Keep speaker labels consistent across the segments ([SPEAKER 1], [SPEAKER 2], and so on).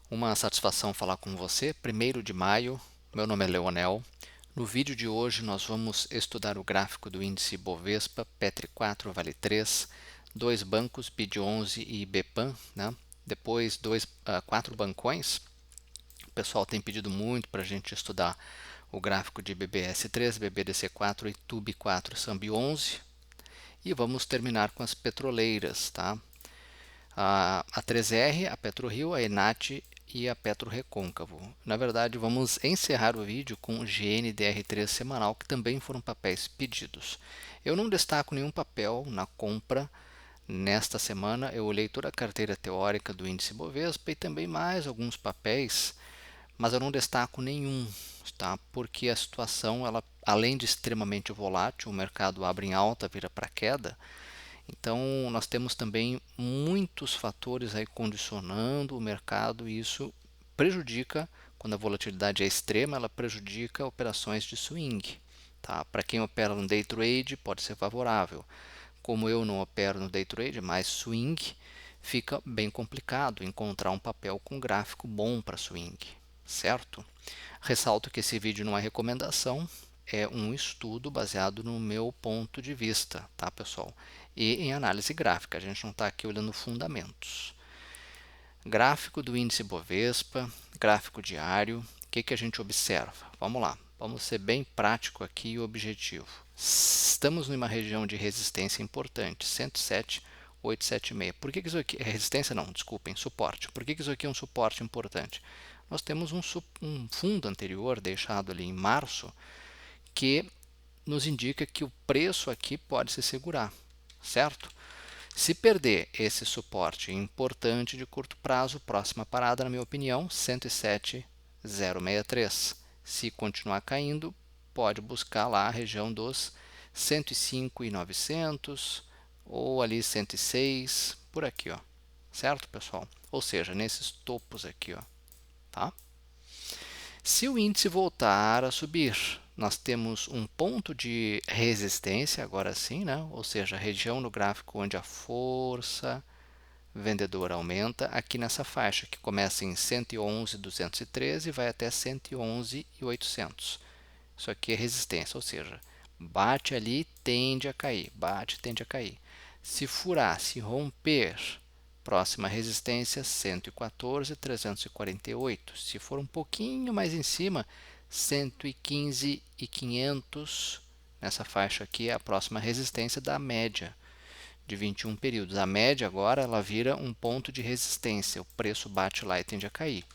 [SPEAKER 1] Uma satisfação falar com você. 1º de maio, meu nome é Leonel. No vídeo de hoje nós vamos estudar o gráfico do índice Bovespa, Petri 4, Vale 3, dois bancos, BID11 e IBPAM, né? Depois 4 bancões. O pessoal tem pedido muito para a gente estudar o gráfico de BBS3, BBDC4 e TUB4, SAMB11. E vamos terminar com as petroleiras, tá? A 3R, a PetroRio, a Enat e a PetroRecôncavo. Na verdade, vamos encerrar o vídeo com o GNDR3 semanal, que também foram papéis pedidos. Eu não destaco nenhum papel na compra nesta semana. Eu olhei toda a carteira teórica do índice Bovespa e também mais alguns papéis, mas eu não destaco nenhum, tá? Porque a situação, ela, além de extremamente volátil, o mercado abre em alta, vira para queda. Então, nós temos também muitos fatores aí condicionando o mercado e isso prejudica, quando a volatilidade é extrema, ela prejudica operações de swing. Tá? Para quem opera no day trade, pode ser favorável. Como eu não opero no day trade, mas swing, fica bem complicado encontrar um papel com gráfico bom para swing, certo? Ressalto que esse vídeo não é recomendação, é um estudo baseado no meu ponto de vista, tá, pessoal? E em análise gráfica, a gente não está aqui olhando fundamentos. Gráfico do índice Bovespa, gráfico diário, o que a gente observa? Vamos lá, vamos ser bem prático aqui e objetivo. Estamos numa região de resistência importante, 107,876. Por que isso aqui é resistência? Não, desculpem, suporte. Por que isso aqui é um suporte importante? Nós temos um fundo anterior deixado ali em março que nos indica que o preço aqui pode se segurar, certo? Se perder esse suporte importante de curto prazo, próxima parada, na minha opinião, 107,063. Se continuar caindo, pode buscar lá a região dos 105,900 ou ali 106, por aqui, ó. Certo, pessoal? Ou seja, nesses topos aqui, ó, tá? Se o índice voltar a subir, nós temos um ponto de resistência, agora sim, né? Ou seja, a região no gráfico onde a força vendedora aumenta, aqui nessa faixa, que começa em 111,213 e vai até 111,800. Isso aqui é resistência, ou seja, bate ali, tende a cair, bate, tende a cair. Se furar, se romper, próxima resistência 114,348. Se for um pouquinho mais em cima, 115,500. Nessa faixa aqui é a próxima resistência da média de 21 períodos. A média agora ela vira um ponto de resistência. O preço bate lá e tende a cair.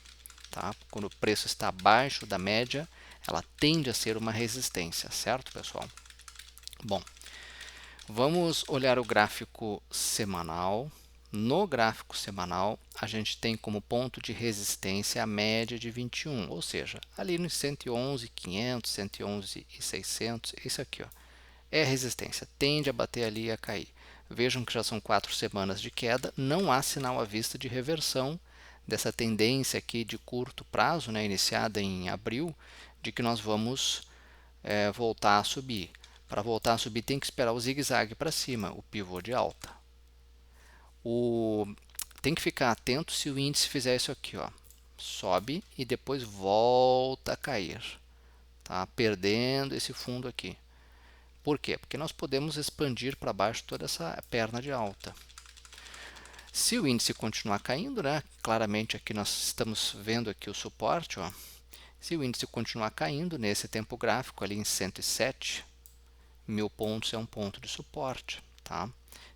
[SPEAKER 1] Tá? Quando o preço está abaixo da média, ela tende a ser uma resistência, certo, pessoal? Bom, vamos olhar o gráfico semanal. No gráfico semanal, a gente tem como ponto de resistência a média de 21, ou seja, ali nos 111,500, 111,600, isso aqui, ó, é resistência, tende a bater ali e a cair. Vejam que já são 4 semanas de queda, não há sinal à vista de reversão dessa tendência aqui de curto prazo, né, iniciada em abril, de que nós vamos voltar a subir. Para voltar a subir tem que esperar o zigue-zague para cima, o pivô de alta. Tem que ficar atento se o índice fizer isso aqui, ó, sobe e depois volta a cair, tá? Perdendo esse fundo aqui. Por quê? Porque nós podemos expandir para baixo toda essa perna de alta. Se o índice continuar caindo, né, claramente aqui nós estamos vendo aqui o suporte, ó. Se o índice continuar caindo nesse tempo gráfico ali em 107, 1000 pontos é um ponto de suporte, tá?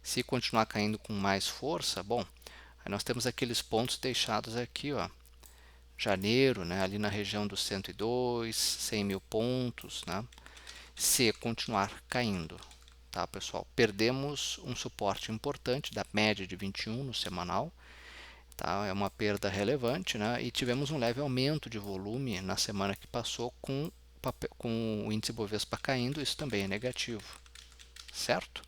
[SPEAKER 1] Se continuar caindo com mais força, bom, aí nós temos aqueles pontos deixados aqui, ó, janeiro, né, ali na região dos 102, 100 mil pontos, né? Se continuar caindo, tá, pessoal? Perdemos um suporte importante da média de 21 no semanal, tá? É uma perda relevante, né? E tivemos um leve aumento de volume na semana que passou com o índice Bovespa caindo, isso também é negativo, certo?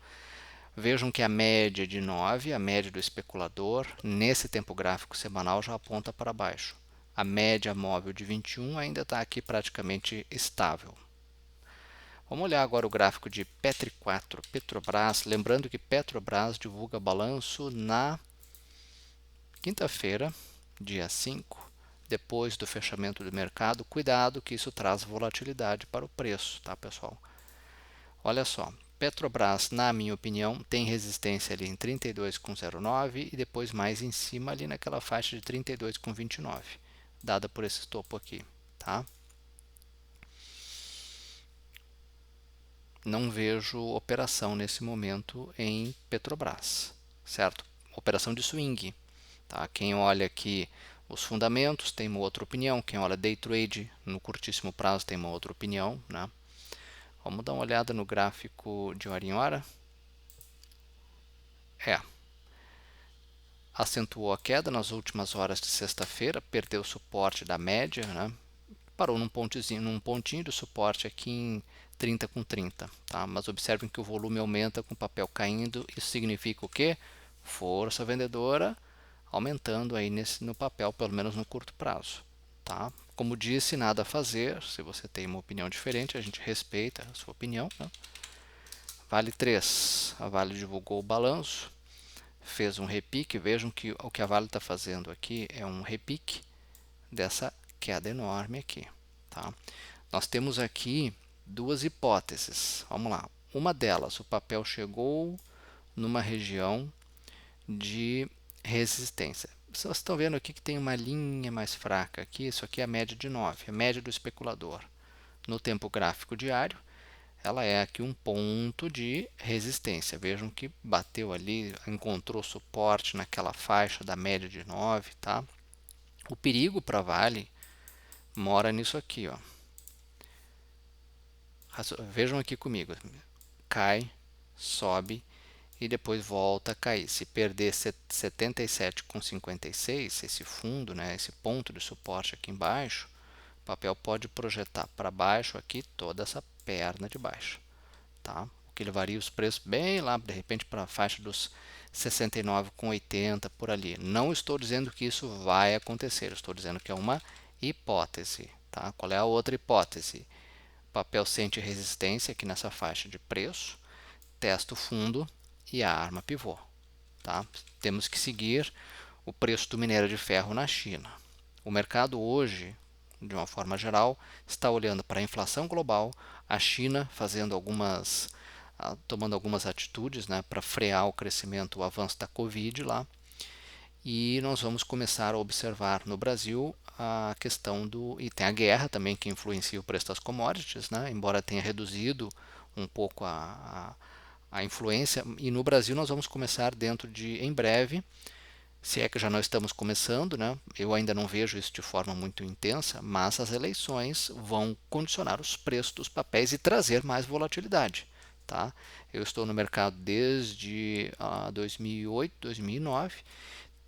[SPEAKER 1] Vejam que a média de 9, a média do especulador, nesse tempo gráfico semanal já aponta para baixo. A média móvel de 21 ainda está aqui praticamente estável. Vamos olhar agora o gráfico de Petri 4, Petrobras. Lembrando que Petrobras divulga balanço na quinta-feira, dia 5. depois do fechamento do mercado, cuidado que isso traz volatilidade para o preço, tá, pessoal? Olha só, Petrobras, na minha opinião, tem resistência ali em 32,09 e depois mais em cima ali naquela faixa de 32,29, dada por esse topo aqui, tá? Não vejo operação nesse momento em Petrobras, certo? Operação de swing, tá? Quem olha aqui os fundamentos tem uma outra opinião, quem olha day trade no curtíssimo prazo tem uma outra opinião, né? Vamos dar uma olhada no gráfico de hora em hora. Acentuou a queda nas últimas horas de sexta-feira, perdeu o suporte da média, né? Parou num pontinho de suporte aqui em 30,30, tá? Mas observem que o volume aumenta com o papel caindo, isso significa o quê? Força vendedora aumentando aí no papel, pelo menos no curto prazo, tá? Como disse, nada a fazer, se você tem uma opinião diferente, a gente respeita a sua opinião, né? Vale 3, a Vale divulgou o balanço, fez um repique, vejam que o que a Vale está fazendo aqui é um repique dessa queda enorme aqui, tá? Nós temos aqui duas hipóteses, vamos lá. Uma delas, o papel chegou numa região de resistência. Vocês estão vendo aqui que tem uma linha mais fraca aqui, isso aqui é a média de 9, a média do especulador. No tempo gráfico diário, ela é aqui um ponto de resistência. Vejam que bateu ali, encontrou suporte naquela faixa da média de 9, tá? O perigo para a Vale mora nisso aqui, ó. Vejam aqui comigo, cai, sobe e depois volta a cair. Se perder 77,56, esse fundo, né, esse ponto de suporte aqui embaixo, o papel pode projetar para baixo aqui toda essa perna de baixo, tá? O que levaria os preços bem lá, de repente, para a faixa dos 69,80 por ali. Não estou dizendo que isso vai acontecer, estou dizendo que é uma hipótese, tá? Qual é a outra hipótese? O papel sente resistência aqui nessa faixa de preço, testa o fundo e a arma pivô, tá? Temos que seguir o preço do minério de ferro na China. O mercado hoje, de uma forma geral, está olhando para a inflação global, a China tomando algumas atitudes, né, para frear o crescimento, o avanço da Covid lá, e nós vamos começar a observar no Brasil a questão e tem a guerra também que influencia o preço das commodities, né, embora tenha reduzido um pouco a influência, e no Brasil nós vamos começar em breve, se é que já não estamos começando, né? Eu ainda não vejo isso de forma muito intensa, mas as eleições vão condicionar os preços dos papéis e trazer mais volatilidade, tá? Eu estou no mercado desde 2008, 2009,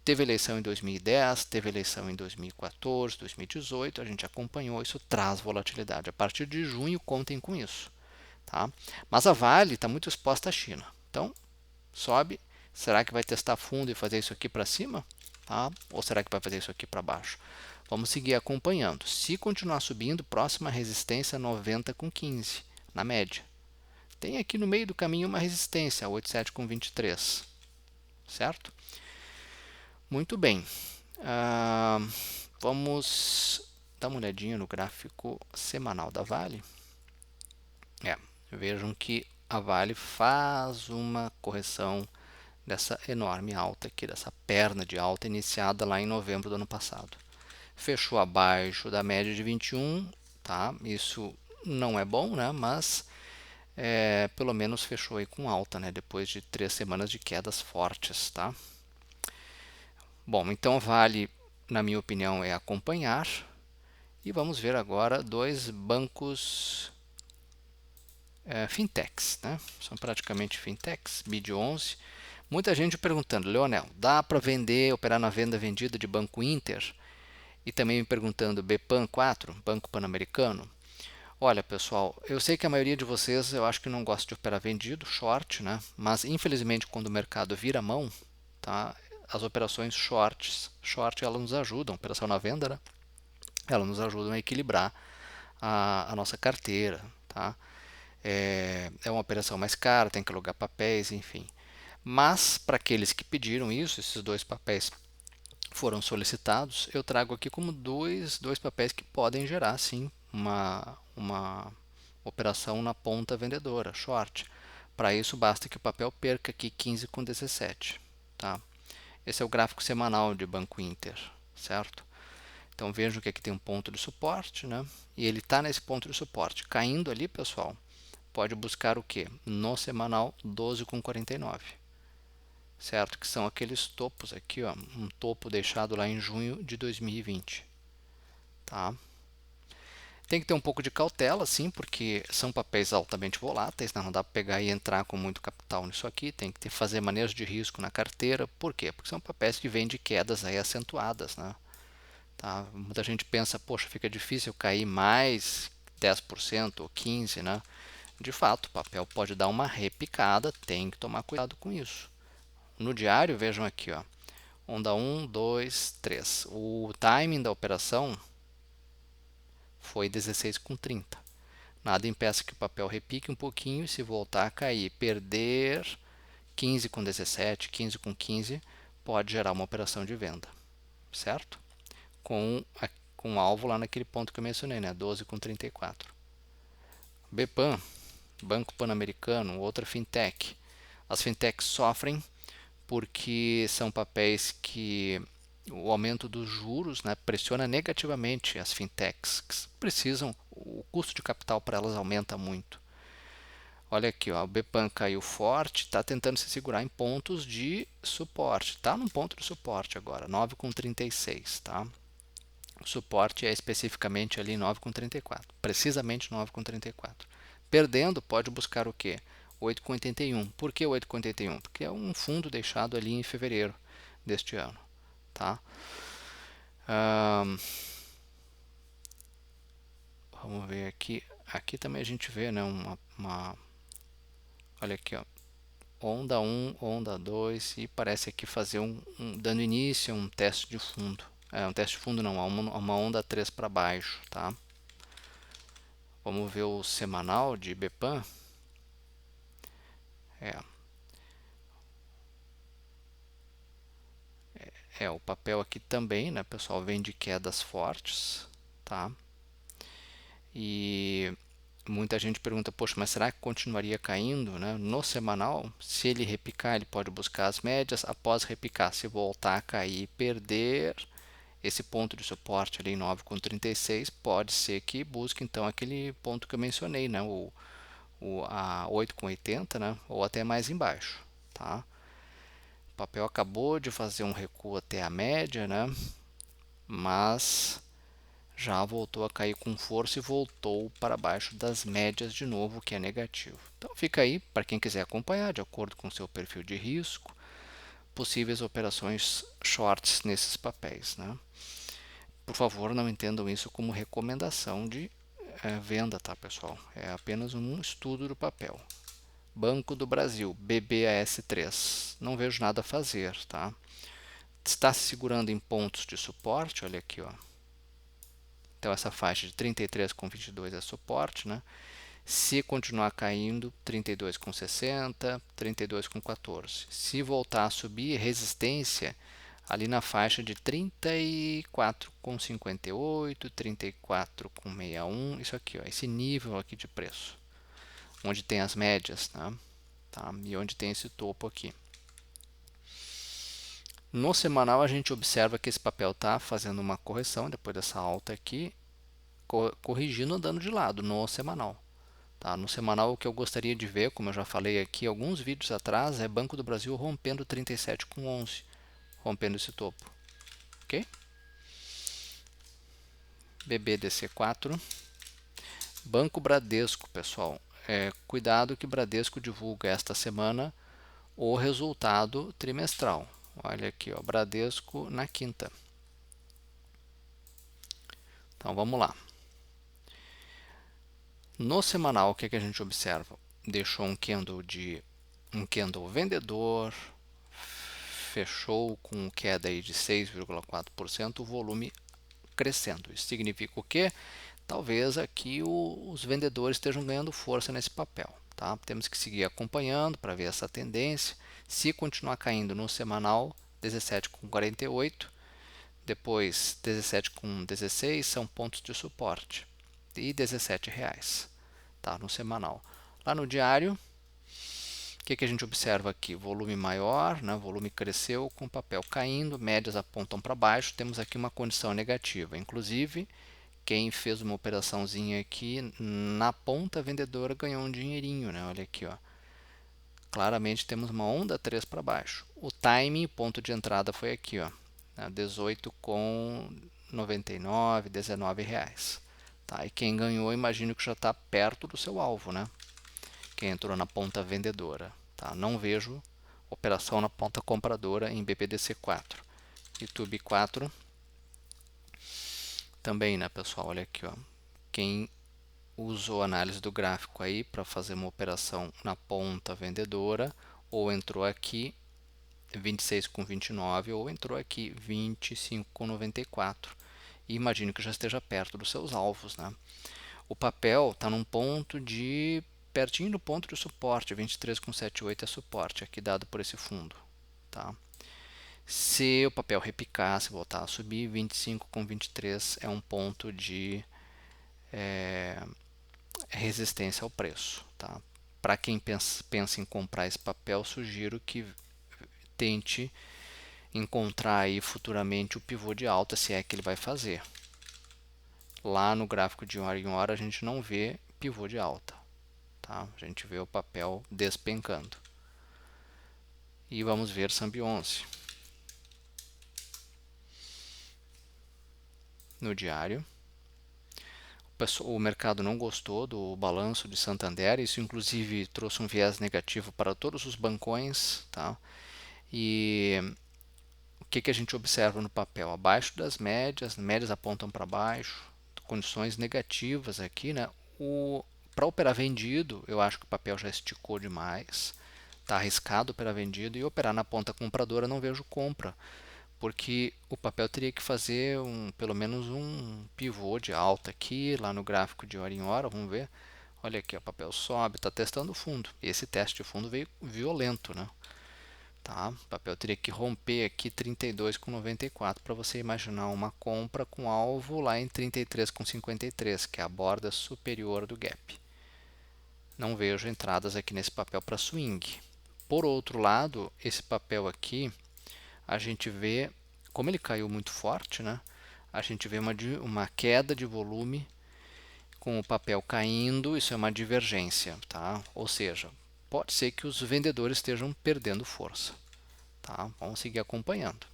[SPEAKER 1] teve eleição em 2010, teve eleição em 2014, 2018, a gente acompanhou, isso traz volatilidade. A partir de junho, contem com isso, tá? Mas a Vale está muito exposta à China, então sobe. Será que vai testar fundo e fazer isso aqui para cima? Tá? Ou será que vai fazer isso aqui para baixo? Vamos seguir acompanhando. Se continuar subindo, próxima resistência 90,15 na média. Tem aqui no meio do caminho uma resistência, 87,23. Certo? Muito bem. Vamos dar uma olhadinha no gráfico semanal da Vale. Vejam que a Vale faz uma correção dessa enorme alta aqui, dessa perna de alta iniciada lá em novembro do ano passado. Fechou abaixo da média de 21, tá? Isso não é bom, né? Mas pelo menos fechou aí com alta, né? Depois de 3 semanas de quedas fortes, tá? Bom, então vale, na minha opinião, é acompanhar. E vamos ver agora dois bancos fintechs, né? São praticamente fintechs, BID11. Muita gente perguntando, Leonel, dá para vender, operar na venda vendida de Banco Inter? E também me perguntando, BPAN 4, Banco Pan-Americano? Olha, pessoal, eu sei que a maioria de vocês, eu acho que não gosta de operar vendido, short, né? Mas infelizmente quando o mercado vira a mão, tá? As operações short elas nos ajudam, operação na venda, né? Elas nos ajudam a equilibrar a nossa carteira, tá? É uma operação mais cara, tem que alugar papéis, enfim. Mas, para aqueles que pediram isso, esses dois papéis foram solicitados, eu trago aqui como dois papéis que podem gerar sim uma operação na ponta vendedora, short. Para isso basta que o papel perca aqui 15,17, tá? Esse é o gráfico semanal de Banco Inter, certo? Então vejam que aqui tem um ponto de suporte, né? E ele está nesse ponto de suporte. Caindo ali, pessoal, pode buscar o que? No semanal 12,49, certo? Que são aqueles topos aqui, ó, um topo deixado lá em junho de 2020, tá? Tem que ter um pouco de cautela, sim, porque são papéis altamente voláteis, né? Não dá para pegar e entrar com muito capital nisso aqui, tem que fazer manejo de risco na carteira. Por quê? Porque são papéis que vêm de quedas aí acentuadas, né? Tá? Muita gente pensa, poxa, fica difícil cair mais 10% ou 15%, né? De fato, o papel pode dar uma repicada, tem que tomar cuidado com isso. No diário, vejam aqui, ó, onda 1, 2, 3. O timing da operação foi 16,30. Nada impeça que o papel repique um pouquinho e se voltar a cair, perder 15,17, 15,15, pode gerar uma operação de venda, certo? Com alvo lá naquele ponto que eu mencionei, né? 12,34. BPAN, Banco Pan-Americano, outra fintech. As fintechs sofrem porque são papéis que o aumento dos juros, né, pressiona negativamente as fintechs, que precisam, o custo de capital para elas aumenta muito. Olha aqui, ó, o BPAN caiu forte, está tentando se segurar em pontos de suporte. Está num ponto de suporte agora, 9,36, tá? O suporte é especificamente ali 9,34, precisamente 9,34. Perdendo, pode buscar o quê? 8,81. Por que 8,81? Porque é um fundo deixado ali em fevereiro deste ano, tá? Vamos ver aqui. Aqui também a gente vê, né, olha aqui, ó, onda 1, onda 2 e parece aqui fazer dando início a um teste de fundo. Um teste de fundo não, uma onda 3 para baixo, tá? Vamos ver o semanal de BPAN. O papel aqui também, né, pessoal, vem de quedas fortes, tá? E muita gente pergunta, poxa, mas será que continuaria caindo, né? No semanal, se ele repicar, ele pode buscar as médias, após repicar, se voltar a cair e perder esse ponto de suporte ali em 9,36, pode ser que busque então aquele ponto que eu mencionei, né? A 8,80, né? Ou até mais embaixo, tá? O papel acabou de fazer um recuo até a média, né? Mas já voltou a cair com força e voltou para baixo das médias de novo, o que é negativo. Então fica aí para quem quiser acompanhar, de acordo com o seu perfil de risco, possíveis operações shorts nesses papéis, né? Por favor, não entendam isso como recomendação de venda, tá, pessoal? É apenas um estudo do papel. Banco do Brasil, BBAS3. Não vejo nada a fazer, tá? Está se segurando em pontos de suporte, olha aqui, ó. Então essa faixa de 33,22 é suporte, né? Se continuar caindo, 32,60, 32,14. Se voltar a subir, resistência ali na faixa de 34,58, 34,61, isso aqui, ó, esse nível aqui de preço, onde tem as médias, né? Tá? E onde tem esse topo aqui. No semanal a gente observa que esse papel está fazendo uma correção depois dessa alta aqui, corrigindo andando de lado no semanal. Tá? No semanal o que eu gostaria de ver, como eu já falei aqui alguns vídeos atrás, é Banco do Brasil rompendo 37,11, rompendo esse topo. Ok? BBDC4. Banco Bradesco, pessoal. Cuidado que Bradesco divulga esta semana o resultado trimestral. Olha aqui, ó, Bradesco na quinta. Então vamos lá. No semanal, o que a gente observa? Deixou um candle vendedor, fechou com queda aí de 6,4%, o volume crescendo. Isso significa o quê? Talvez aqui os vendedores estejam ganhando força nesse papel. Tá? Temos que seguir acompanhando para ver essa tendência. Se continuar caindo no semanal, 17,48, Depois 17,16 são pontos de suporte e R$ 17, tá, no semanal. Lá no diário, o que a gente observa aqui? Volume maior, né? Volume cresceu com papel caindo, médias apontam para baixo, temos aqui uma condição negativa. Inclusive, quem fez uma operaçãozinha aqui na ponta vendedora ganhou um dinheirinho, né? Olha aqui, ó. Claramente temos uma onda 3 para baixo. O timing, ponto de entrada foi aqui, ó, né? 18,99, R$ 19. Tá? E quem ganhou, imagino que já está perto do seu alvo, né? Quem entrou na ponta vendedora. Tá? Não vejo operação na ponta compradora em BPDC4. YouTube 4 também, né, pessoal? Olha aqui, ó. Quem usou a análise do gráfico aí para fazer uma operação na ponta vendedora, ou entrou aqui 26,29 ou entrou aqui 25,94. E imagino que já esteja perto dos seus alvos, né? O papel está num ponto de pertinho do ponto de suporte, 23,78 é suporte aqui dado por esse fundo, tá? Se o papel repicar, se voltar a subir, 25,23 é um ponto de resistência ao preço, tá? Para quem pensa em comprar esse papel, sugiro que tente encontrar aí futuramente o pivô de alta, se é que ele vai fazer. Lá no gráfico de hora em hora a gente não vê pivô de alta, tá? A gente vê o papel despencando. E vamos ver SAMB 11 no diário. O mercado não gostou do balanço de Santander, isso inclusive trouxe um viés negativo para todos os bancões, tá? E o que a gente observa no papel? Abaixo das médias apontam para baixo, condições negativas aqui, né? Para operar vendido, eu acho que o papel já esticou demais, está arriscado operar vendido, e operar na ponta compradora não vejo compra, porque o papel teria que fazer pelo menos um pivô de alta aqui, lá no gráfico de hora em hora, vamos ver. Olha aqui, o papel sobe, está testando o fundo. Esse teste de fundo veio violento, né? Tá? O papel teria que romper aqui 32,94 para você imaginar uma compra com alvo lá em 33,53, que é a borda superior do gap. Não vejo entradas aqui nesse papel para swing. Por outro lado, esse papel aqui, a gente vê, como ele caiu muito forte, né? A gente vê uma queda de volume com o papel caindo, isso é uma divergência, tá? Ou seja, pode ser que os vendedores estejam perdendo força. Tá? Vamos seguir acompanhando.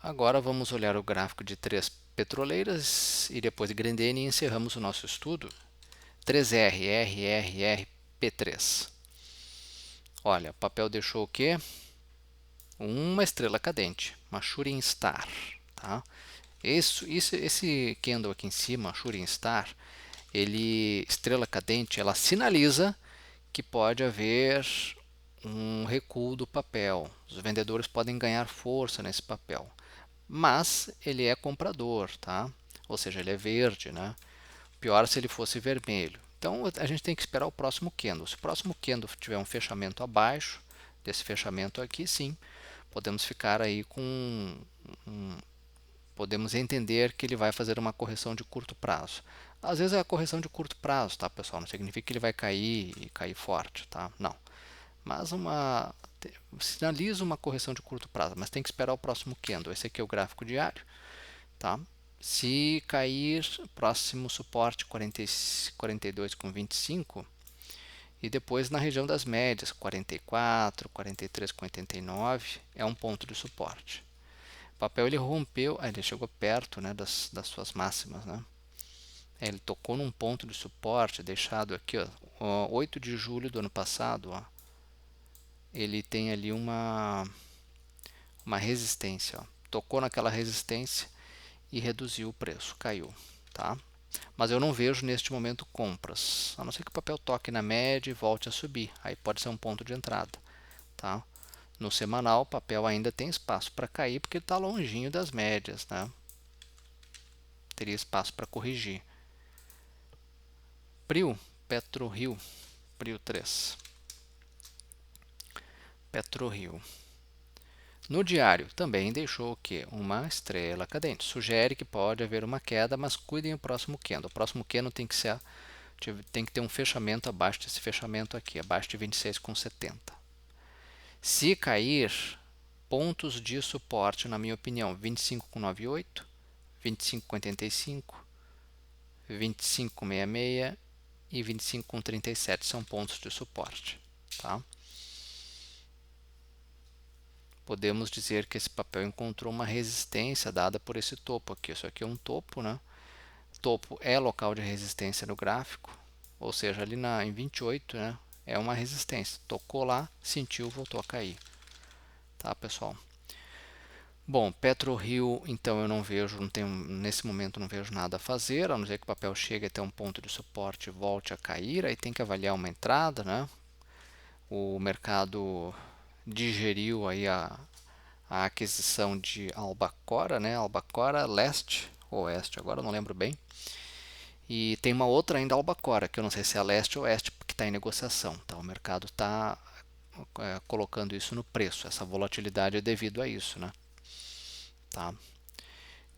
[SPEAKER 1] Agora vamos olhar o gráfico de 3 petroleiras e depois de Grendene e encerramos o nosso estudo. 3R, RRR, P3. Olha, o papel deixou o quê? Uma estrela cadente, uma Shooting Star. Tá? Esse candle aqui em cima, Shooting Star, estrela cadente, ela sinaliza que pode haver um recuo do papel. Os vendedores podem ganhar força nesse papel, mas ele é comprador, tá? Ou seja, ele é verde, né? Pior se ele fosse vermelho. Então a gente tem que esperar o próximo candle. Se o próximo candle tiver um fechamento abaixo desse fechamento aqui, sim, podemos ficar aí com podemos entender que ele vai fazer uma correção de curto prazo. Às vezes é a correção de curto prazo, tá, pessoal? Não significa que ele vai cair e cair forte, tá? Não. Mas sinaliza uma correção de curto prazo, mas tem que esperar o próximo candle. Esse aqui é o gráfico diário, tá? Se cair, próximo suporte 42,25 e depois na região das médias 44, 43,89 é um ponto de suporte. O papel ele rompeu, ele chegou perto, né, das suas máximas, né? Ele tocou num ponto de suporte deixado aqui, ó, 8 de julho do ano passado, ó. Ele tem ali uma resistência, ó. Tocou naquela resistência e reduziu o preço, caiu, tá? Mas eu não vejo neste momento compras, a não ser que o papel toque na média e volte a subir, aí pode ser um ponto de entrada, tá? No semanal o papel ainda tem espaço para cair porque ele está longinho das médias, né? Teria espaço para corrigir. PRIO, PetroRio, PRIO 3. PetroRio. No diário também deixou o quê? Uma estrela cadente. Sugere que pode haver uma queda, mas cuidem do próximo candle. O próximo candle tem que ter um fechamento abaixo desse fechamento aqui, abaixo de 26,70. Se cair, pontos de suporte, na minha opinião, 25,98, 25,85, 25,66 e 25,37 são pontos de suporte, tá? Podemos dizer que esse papel encontrou uma resistência dada por esse topo aqui. Isso aqui é um topo, né? Topo é local de resistência no gráfico, ou seja, ali em 28, né? É uma resistência. Tocou lá, sentiu, voltou a cair, tá, pessoal? Bom, PetroRio, então eu não vejo, nesse momento não vejo nada a fazer, a não ser que o papel chegue até um ponto de suporte e volte a cair, aí tem que avaliar uma entrada, né? O mercado digeriu aí a aquisição de Albacora, né? Albacora Leste, ou Oeste, agora eu não lembro bem. E tem uma outra ainda Albacora, que eu não sei se é Leste ou Oeste, porque está em negociação, tá? O mercado está colocando isso no preço, essa volatilidade é devido a isso, né? Tá?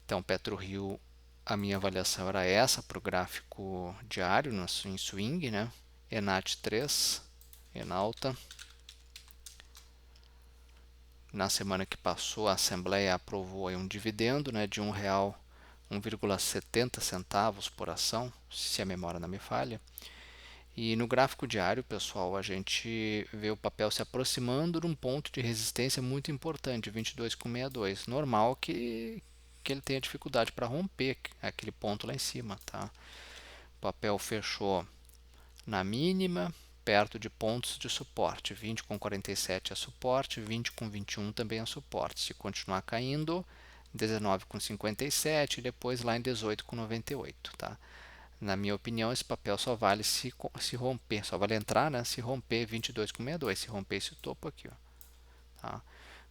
[SPEAKER 1] Então, PetroRio, a minha avaliação era essa para o gráfico diário, em swing, né? Enat 3, Enalta. Na semana que passou, a Assembleia aprovou aí um dividendo, né, de R$ 1,70 por ação, se a memória não me falha. E no gráfico diário, pessoal, a gente vê o papel se aproximando de um ponto de resistência muito importante, 22,62. Normal que ele tenha dificuldade para romper aquele ponto lá em cima, tá? O papel fechou na mínima, perto de pontos de suporte. 20,47 é suporte, 20,21 também é suporte. Se continuar caindo, 19,57 e depois lá em 18,98, tá? Na minha opinião, esse papel só vale se romper, só vale entrar, né, se romper 22,62, se romper esse topo aqui, ó, tá?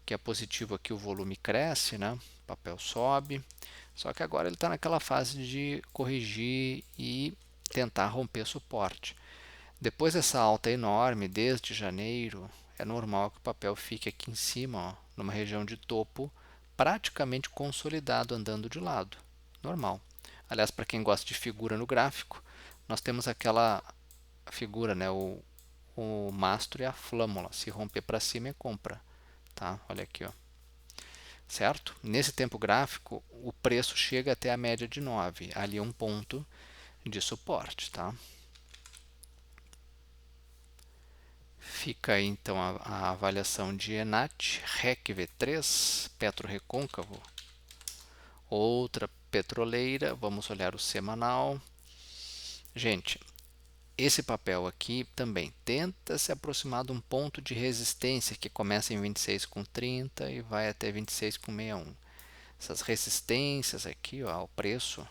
[SPEAKER 1] Que é positivo aqui, o volume cresce, né? O papel sobe, só que agora ele está naquela fase de corrigir e tentar romper suporte. Depois dessa alta enorme, desde janeiro, é normal que o papel fique aqui em cima, ó, numa região de topo, praticamente consolidado, andando de lado. Normal. Aliás, para quem gosta de figura no gráfico, nós temos aquela figura, né, o mastro e a flâmula. Se romper para cima é compra, tá? Olha aqui, ó. Certo? Nesse tempo gráfico, o preço chega até a média de 9. Ali é um ponto de suporte, tá? Fica aí então a avaliação de Enat, REC V3, Petro Recôncavo, outra petroleira. Vamos olhar o semanal. Gente, esse papel aqui também tenta se aproximar de um ponto de resistência que começa em 26,30 e vai até 26,61. Essas resistências aqui, ó, ao preço,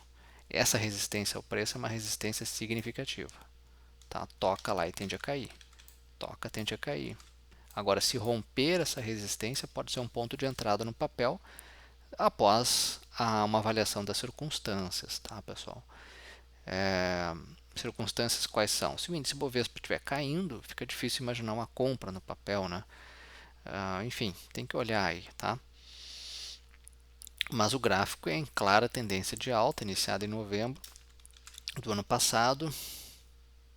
[SPEAKER 1] essa resistência ao preço é uma resistência significativa, tá? Toca lá e tende a cair. Toca, tende a cair. Agora, se romper essa resistência, pode ser um ponto de entrada no papel após uma avaliação das circunstâncias, tá, pessoal? Circunstâncias quais são? Se o índice Bovespa estiver caindo, fica difícil imaginar uma compra no papel, né? Enfim, tem que olhar aí, tá? Mas o gráfico é em clara tendência de alta, iniciada em novembro do ano passado.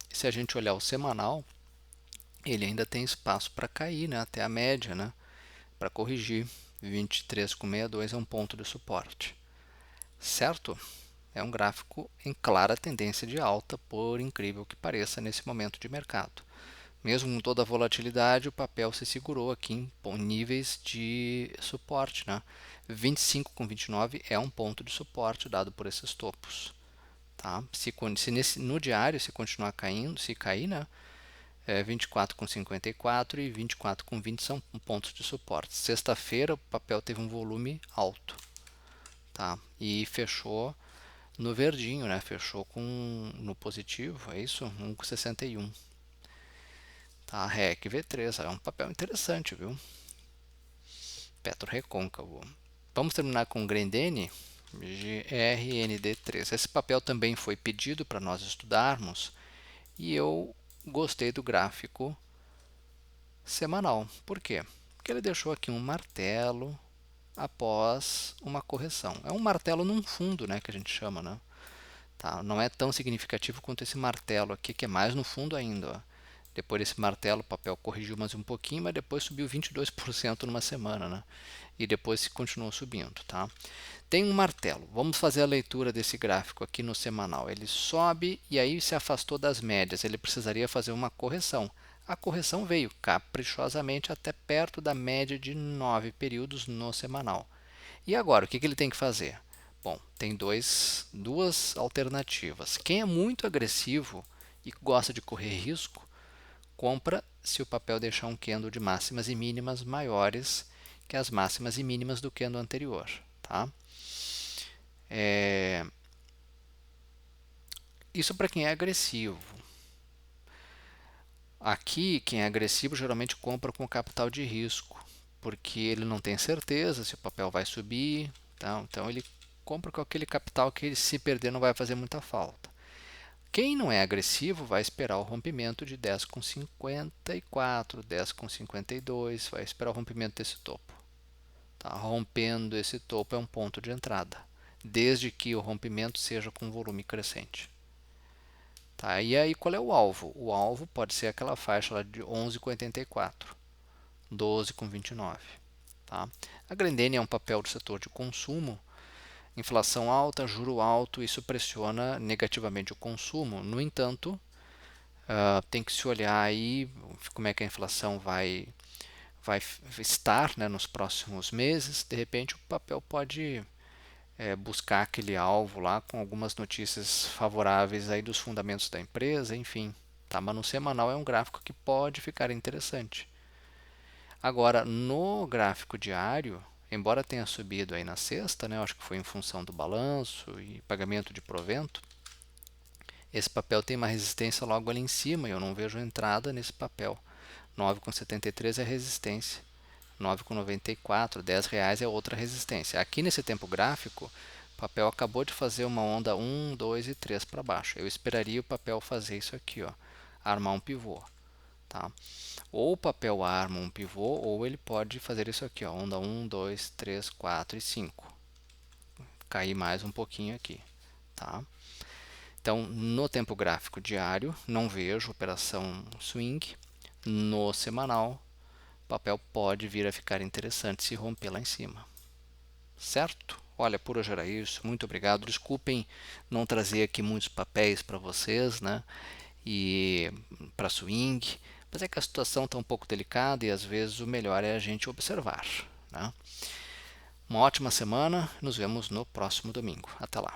[SPEAKER 1] E se a gente olhar o semanal, ele ainda tem espaço para cair, né, até a média, né, para corrigir. 23,62 é um ponto de suporte, certo? É um gráfico em clara tendência de alta, por incrível que pareça, nesse momento de mercado. Mesmo com toda a volatilidade, o papel se segurou aqui em níveis de suporte, né? 25,29 é um ponto de suporte dado por esses topos, tá? No diário, se continuar caindo, se cair, né? 24,54 e 24,20 são pontos de suporte. Sexta-feira o papel teve um volume alto, tá? E fechou no verdinho, né? Fechou no positivo, é isso? 1,61. Tá? REC V3 é um papel interessante, viu? Petro Recôncavo. Vamos terminar com Grendene, GRND3. Esse papel também foi pedido para nós estudarmos e eu gostei do gráfico semanal. Por quê? Porque ele deixou aqui um martelo após uma correção. É um martelo num fundo, né, que a gente chama, né? Tá? Não é tão significativo quanto esse martelo aqui, que é mais no fundo ainda. Ó. Depois desse martelo, o papel corrigiu mais um pouquinho, mas depois subiu 22% numa semana, né? E depois continuou subindo, tá? Tem um martelo. Vamos fazer a leitura desse gráfico aqui no semanal. Ele sobe e aí se afastou das médias. Ele precisaria fazer uma correção. A correção veio caprichosamente até perto da média de 9 períodos no semanal. E agora, o que ele tem que fazer? Bom, tem duas alternativas. Quem é muito agressivo e gosta de correr risco, compra se o papel deixar um candle de máximas e mínimas maiores que as máximas e mínimas do candle anterior. Tá? Isso para quem é agressivo. Aqui, quem é agressivo geralmente compra com capital de risco, porque ele não tem certeza se o papel vai subir, tá? Então ele compra com aquele capital que se perder não vai fazer muita falta. Quem não é agressivo vai esperar o rompimento de 10,54, 10,52, vai esperar o rompimento desse topo. Tá? Rompendo esse topo é um ponto de entrada, desde que o rompimento seja com volume crescente. Tá? E aí qual é o alvo? O alvo pode ser aquela faixa lá de 11,84, 12,29. Tá? A Grendene é um papel do setor de consumo. Inflação alta, juro alto, isso pressiona negativamente o consumo. No entanto, tem que se olhar aí como é que a inflação vai estar, né, nos próximos meses. De repente o papel pode buscar aquele alvo lá com algumas notícias favoráveis aí dos fundamentos da empresa, enfim. Tá? Mas no semanal é um gráfico que pode ficar interessante. Agora, no gráfico diário, embora tenha subido aí na sexta, né, eu acho que foi em função do balanço e pagamento de provento, esse papel tem uma resistência logo ali em cima e eu não vejo entrada nesse papel. 9,73 é resistência. 9,94, R$ 10 é outra resistência. Aqui nesse tempo gráfico, o papel acabou de fazer uma onda 1, 2 e 3 para baixo. Eu esperaria o papel fazer isso aqui, ó, armar um pivô. Tá? Ou o papel arma um pivô, ou ele pode fazer isso aqui, ó, onda 1, 2, 3, 4 e 5. Cair mais um pouquinho aqui. Tá? Então, no tempo gráfico diário, não vejo operação swing. No semanal, o papel pode vir a ficar interessante se romper lá em cima. Certo? Olha, por hoje era isso. Muito obrigado. Desculpem não trazer aqui muitos papéis para vocês, né? E para swing. Mas é que a situação está um pouco delicada e às vezes o melhor é a gente observar. Né? Uma ótima semana. Nos vemos no próximo domingo. Até lá.